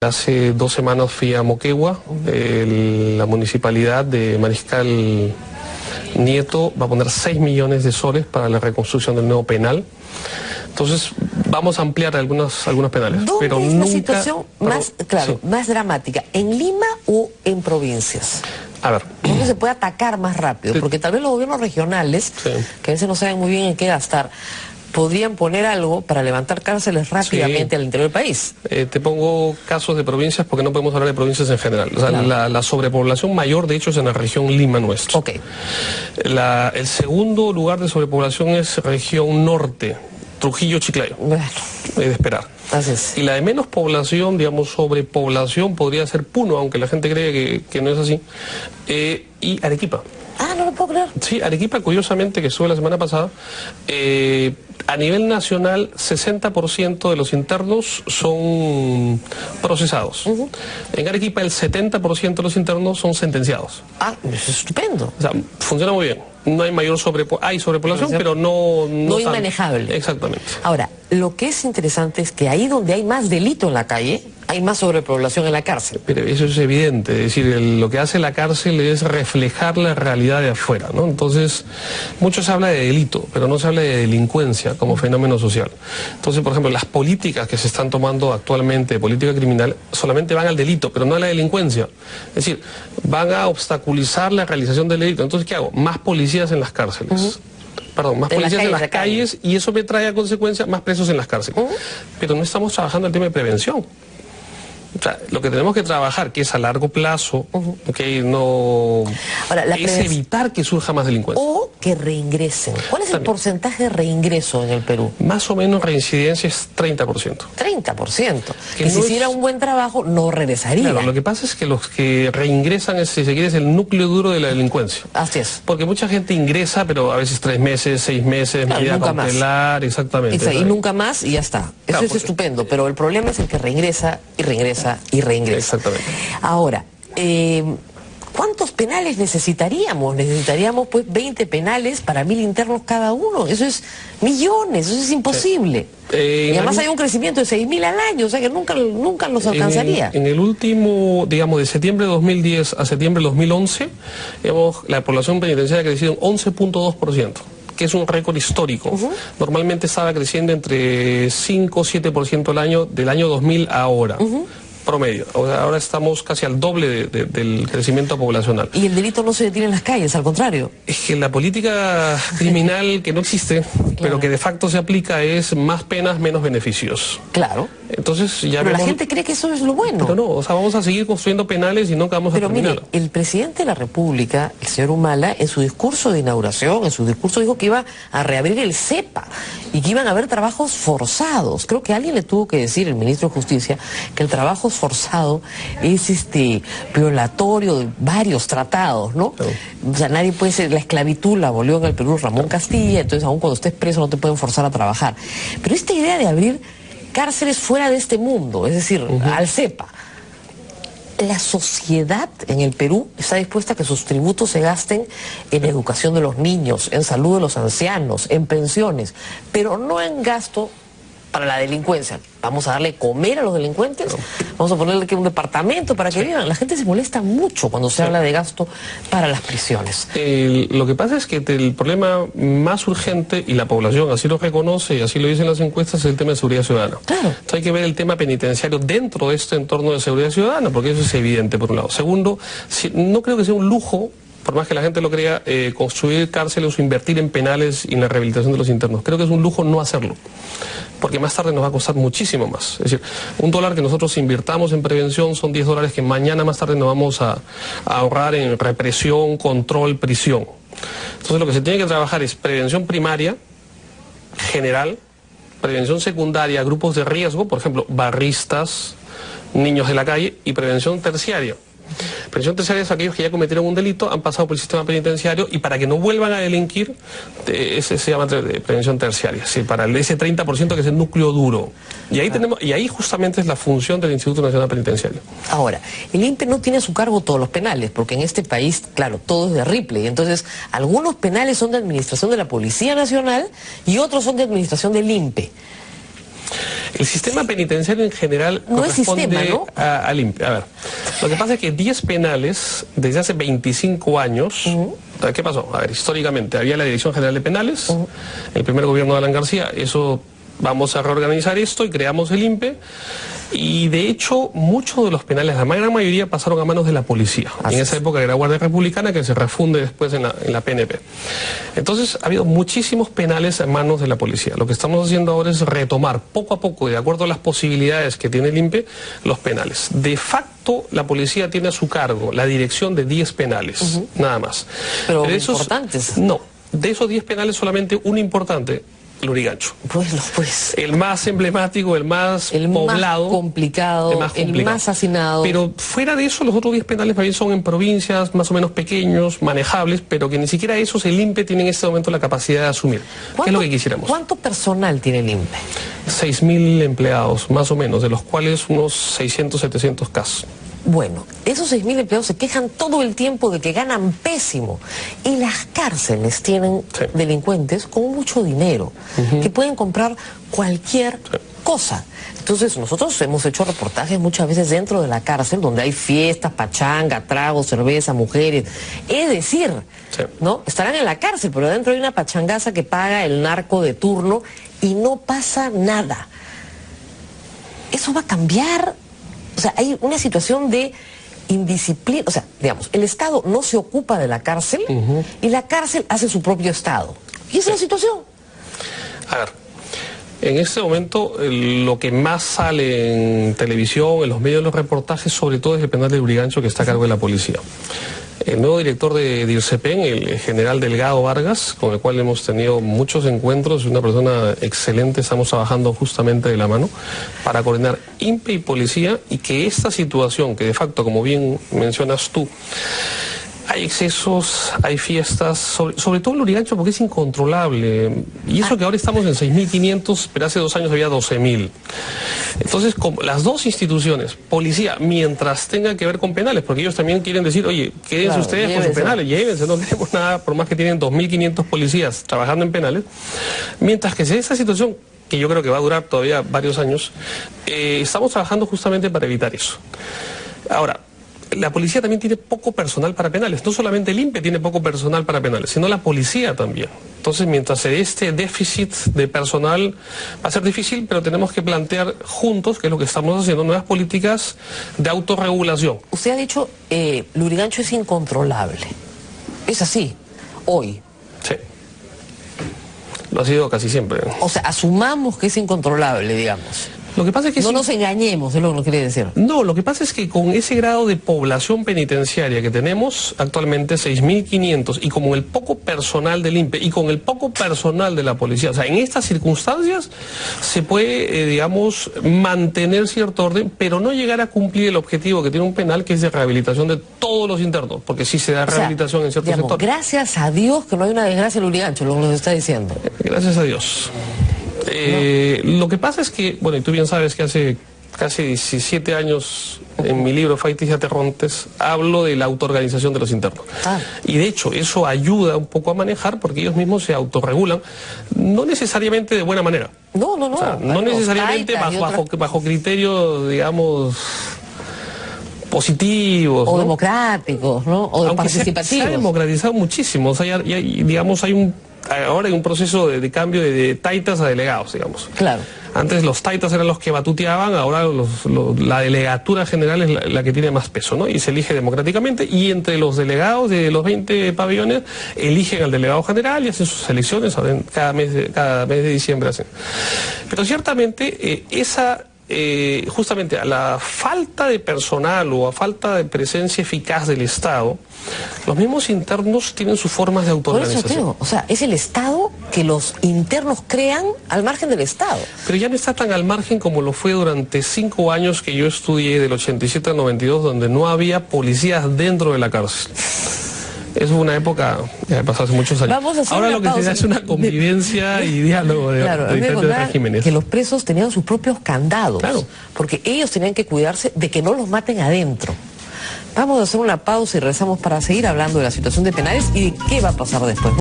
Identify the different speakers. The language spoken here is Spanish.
Speaker 1: Hace 2 semanas fui a Moquegua, la municipalidad de Mariscal Nieto va a poner 6 millones de soles para la reconstrucción del nuevo penal. Entonces vamos a ampliar algunos penales.
Speaker 2: ¿Dónde
Speaker 1: pero
Speaker 2: es
Speaker 1: nunca,
Speaker 2: la situación más dramática? ¿En Lima o en provincias?
Speaker 1: A ver.
Speaker 2: ¿Dónde se puede atacar más rápido? Porque tal vez los gobiernos regionales, que a veces no saben muy bien en qué gastar, podrían poner algo para levantar cárceles rápidamente al interior del país.
Speaker 1: Te pongo casos de provincias porque no podemos hablar de provincias en general. O sea, la sobrepoblación mayor, de hecho, es en la región Lima nuestra.
Speaker 2: Ok.
Speaker 1: El segundo lugar de sobrepoblación es región norte, Trujillo, Chiclayo.
Speaker 2: Bueno.
Speaker 1: Es de esperar.
Speaker 2: Así es.
Speaker 1: Y la de menos población, digamos, sobrepoblación, podría ser Puno, aunque la gente cree que no es así. Y Arequipa.
Speaker 2: Ah, no lo puedo creer.
Speaker 1: Sí, Arequipa, curiosamente, que estuve la semana pasada, a nivel nacional, 60% de los internos son procesados. En Arequipa, el 70% de los internos son sentenciados.
Speaker 2: Ah, es estupendo.
Speaker 1: O sea, funciona muy bien. No hay mayor sobrepoblación, pero no
Speaker 2: inmanejable.
Speaker 1: Exactamente.
Speaker 2: Ahora, lo que es interesante es que ahí donde hay más delito en la calle, hay más sobrepoblación en la cárcel.
Speaker 1: Pero eso es evidente, es decir, lo que hace la cárcel es reflejar la realidad de afuera, ¿no? Entonces, mucho se habla de delito, pero no se habla de delincuencia como fenómeno social. Entonces, por ejemplo, las políticas que se están tomando actualmente, política criminal, solamente van al delito, pero no a la delincuencia. Es decir, van a obstaculizar la realización del delito. Entonces, ¿qué hago? Más policías en las cárceles. Perdón, más policías en las calles, y eso me trae a consecuencia más presos en las cárceles. Pero no estamos trabajando el tema de prevención. O sea, lo que tenemos que trabajar, que es a largo plazo, es evitar que surja más delincuencia.
Speaker 2: O que reingresen. ¿Cuál es el porcentaje de reingreso en el Perú?
Speaker 1: Más o menos reincidencia es 30%.
Speaker 2: 30%. Que si hiciera un buen trabajo, no regresaría.
Speaker 1: Claro, lo que pasa es que los que reingresan, si se quiere, es el núcleo duro de la delincuencia.
Speaker 2: Así es.
Speaker 1: Porque mucha gente ingresa, pero a veces 3 meses, 6 meses, medida cautelar, exactamente.
Speaker 2: Y nunca más y ya está. Eso es estupendo, pero el problema es el que reingresa y reingresa y reingresa.
Speaker 1: Exactamente.
Speaker 2: Ahora, ¿cuántos penales necesitaríamos? Necesitaríamos pues 20 penales para 1000 internos cada uno. Eso es millones, eso es imposible. Y además hay un crecimiento de 6000 al año, o sea que nunca nos alcanzaría.
Speaker 1: En el último, digamos, de septiembre de 2010 a septiembre de 2011, la población penitenciaria ha crecido en 11.2%. Que es un récord histórico. Normalmente estaba creciendo entre 5 o 7% al año, del año 2000 a ahora. Promedio. O sea, ahora estamos casi al doble del crecimiento poblacional.
Speaker 2: Y el delito no se detiene en las calles, al contrario.
Speaker 1: Es que la política criminal que no existe, pero que de facto se aplica, es más penas, menos beneficios.
Speaker 2: Claro.
Speaker 1: Entonces ya
Speaker 2: pero la gente cree que eso es lo bueno.
Speaker 1: Pero no, o sea, vamos a seguir construyendo penales y nunca vamos a terminar.
Speaker 2: Mire, el presidente de la República, el señor Humala, en su discurso de inauguración, en su discurso dijo que iba a reabrir el CEPA y que iban a haber trabajos forzados. Creo que alguien le tuvo que decir, el ministro de Justicia, que el trabajo forzado es violatorio de varios tratados, ¿no? O sea, nadie puede ser, la esclavitud la abolió en el Perú Ramón Castilla, entonces aún cuando estés preso no te pueden forzar a trabajar. Pero esta idea de abrir cárceles fuera de este mundo, es decir, al CEPA, la sociedad en el Perú está dispuesta a que sus tributos se gasten en educación de los niños, en salud de los ancianos, en pensiones, pero no en gasto para la delincuencia. Vamos a darle comer a los delincuentes, vamos a ponerle que un departamento para que vivan. La gente se molesta mucho cuando se habla de gasto para las prisiones.
Speaker 1: Lo que pasa es que el problema más urgente, y la población así lo reconoce y así lo dicen las encuestas, es el tema de seguridad ciudadana.
Speaker 2: Claro.
Speaker 1: Entonces hay que ver el tema penitenciario dentro de este entorno de seguridad ciudadana, porque eso es evidente por un lado. Segundo, no creo que sea un lujo, por más que la gente lo crea, construir cárceles o invertir en penales y en la rehabilitación de los internos. Creo que es un lujo no hacerlo, porque más tarde nos va a costar muchísimo más. Es decir, $1 que nosotros invirtamos en prevención son $10 que mañana más tarde nos vamos a ahorrar en represión, control, prisión. Entonces lo que se tiene que trabajar es prevención primaria, general, prevención secundaria, grupos de riesgo, por ejemplo, barristas, niños de la calle, y prevención terciaria. Prevención terciaria es aquellos que ya cometieron un delito, han pasado por el sistema penitenciario y para que no vuelvan a delinquir, ese se llama prevención terciaria, ¿sí? Para ese 30% que es el núcleo duro. Y ahí justamente es la función del Instituto Nacional Penitenciario.
Speaker 2: Ahora, el INPE no tiene a su cargo todos los penales, porque en este país, claro, todo es de Ripley. Entonces, algunos penales son de administración de la Policía Nacional y otros son de administración del INPE.
Speaker 1: El sistema penitenciario en general
Speaker 2: no es sistema, ¿no?
Speaker 1: al INPE. A ver, lo que pasa es que 10 penales desde hace 25 años, ¿qué pasó? A ver, históricamente había la Dirección General de Penales, el primer gobierno de Alan García, eso vamos a reorganizar esto y creamos el INPE. Y de hecho, muchos de los penales, la gran mayoría, pasaron a manos de la policía. En esa época era Guardia Republicana, que se refunde después en la PNP. Entonces, ha habido muchísimos penales en manos de la policía. Lo que estamos haciendo ahora es retomar poco a poco, de acuerdo a las posibilidades que tiene el INPE, los penales. De facto, la policía tiene a su cargo la dirección de 10 penales, nada más.
Speaker 2: Pero de esos, importantes.
Speaker 1: No, de esos 10 penales solamente uno importante, Lurigancho.
Speaker 2: Pues.
Speaker 1: El más emblemático, el más poblado.
Speaker 2: Más complicado, el más hacinado.
Speaker 1: Pero fuera de eso, los otros 10 penales también son en provincias más o menos pequeños, manejables, pero que ni siquiera esos el INPE tiene en este momento la capacidad de asumir. ¿Qué es lo que quisiéramos?
Speaker 2: ¿Cuánto personal tiene el INPE?
Speaker 1: 6.000 empleados, más o menos, de los cuales unos 600, 700 casos.
Speaker 2: Bueno, esos 6.000 empleados se quejan todo el tiempo de que ganan pésimo. Y las cárceles tienen delincuentes con mucho dinero, que pueden comprar cualquier cosa. Entonces nosotros hemos hecho reportajes muchas veces dentro de la cárcel, donde hay fiestas, pachanga, tragos, cerveza, mujeres. Es decir, ¿no? Estarán en la cárcel, pero adentro hay una pachangaza que paga el narco de turno y no pasa nada. ¿Eso va a cambiar? O sea, hay una situación de indisciplina. O sea, digamos, el Estado no se ocupa de la cárcel y la cárcel hace su propio Estado. Y esa es la situación.
Speaker 1: A ver, en este momento lo que más sale en televisión, en los medios de los reportajes, sobre todo es el penal de Lurigancho, que está a cargo de la policía. El nuevo director de DIRCEPEN, el general Delgado Vargas, con el cual hemos tenido muchos encuentros, es una persona excelente, estamos trabajando justamente de la mano para coordinar INPE y policía, y que esta situación, que de facto, como bien mencionas tú, hay excesos, hay fiestas, sobre todo en Lurigancho, porque es incontrolable. Y eso que ahora estamos en 6.500, pero hace 2 años había 12.000. Entonces, como las dos instituciones, policía, mientras tenga que ver con penales, porque ellos también quieren decir, oye, quédense ustedes con sus penales, llévense, no queremos nada, por más que tienen 2.500 policías trabajando en penales. Mientras que sea esa situación, que yo creo que va a durar todavía varios años, estamos trabajando justamente para evitar eso. Ahora, la policía también tiene poco personal para penales. No solamente el INPE tiene poco personal para penales, sino la policía también. Entonces, mientras se dé este déficit de personal, va a ser difícil, pero tenemos que plantear juntos, que es lo que estamos haciendo, nuevas políticas de autorregulación.
Speaker 2: Usted ha dicho, Lurigancho es incontrolable. Es así, hoy.
Speaker 1: Sí. Lo ha sido casi siempre.
Speaker 2: O sea, asumamos que es incontrolable, digamos.
Speaker 1: Lo que pasa es que
Speaker 2: no nos engañemos, es lo que nos quiere decir.
Speaker 1: No, lo que pasa es que con ese grado de población penitenciaria que tenemos actualmente, 6.500, y con el poco personal del INPE y con el poco personal de la policía, o sea, en estas circunstancias se puede, digamos, mantener cierto orden, pero no llegar a cumplir el objetivo que tiene un penal, que es de rehabilitación de todos los internos, porque sí se da rehabilitación en ciertos sectores.
Speaker 2: Gracias a Dios que no hay una desgracia en Lurigancho, lo que nos está diciendo.
Speaker 1: Gracias a Dios. Lo que pasa es que, bueno, y tú bien sabes que hace casi 17 años en mi libro Faites y Aterrontes hablo de la autoorganización de los internos. Y de hecho eso ayuda un poco a manejar, porque ellos mismos se autorregulan, no necesariamente de buena manera.
Speaker 2: No.
Speaker 1: O sea, no necesariamente bajo criterios, digamos, positivos,
Speaker 2: o
Speaker 1: ¿no?
Speaker 2: Democráticos, ¿no? O participativos.
Speaker 1: Se ha democratizado muchísimo. O sea, digamos, ahora hay un proceso de cambio de taitas a delegados, digamos.
Speaker 2: Claro.
Speaker 1: Antes los taitas eran los que batuteaban, ahora la delegatura general es la que tiene más peso, ¿no? Y se elige democráticamente, y entre los delegados de los 20 pabellones eligen al delegado general y hacen sus elecciones cada mes de diciembre. Pero ciertamente justamente a la falta de personal o a falta de presencia eficaz del Estado, los mismos internos tienen sus formas de autoorganización.
Speaker 2: Por eso, Teo, o sea, es el Estado que los internos crean al margen del Estado.
Speaker 1: Pero ya no está tan al margen como lo fue durante 5 años que yo estudié, del 87 al 92, donde no había policías dentro de la cárcel. Es una época, ya pasó hace muchos años. Ahora lo que se da es una convivencia y diálogo de diferentes regímenes.
Speaker 2: Que los presos tenían sus propios candados, porque ellos tenían que cuidarse de que no los maten adentro. Vamos a hacer una pausa y regresamos para seguir hablando de la situación de penales y de qué va a pasar después.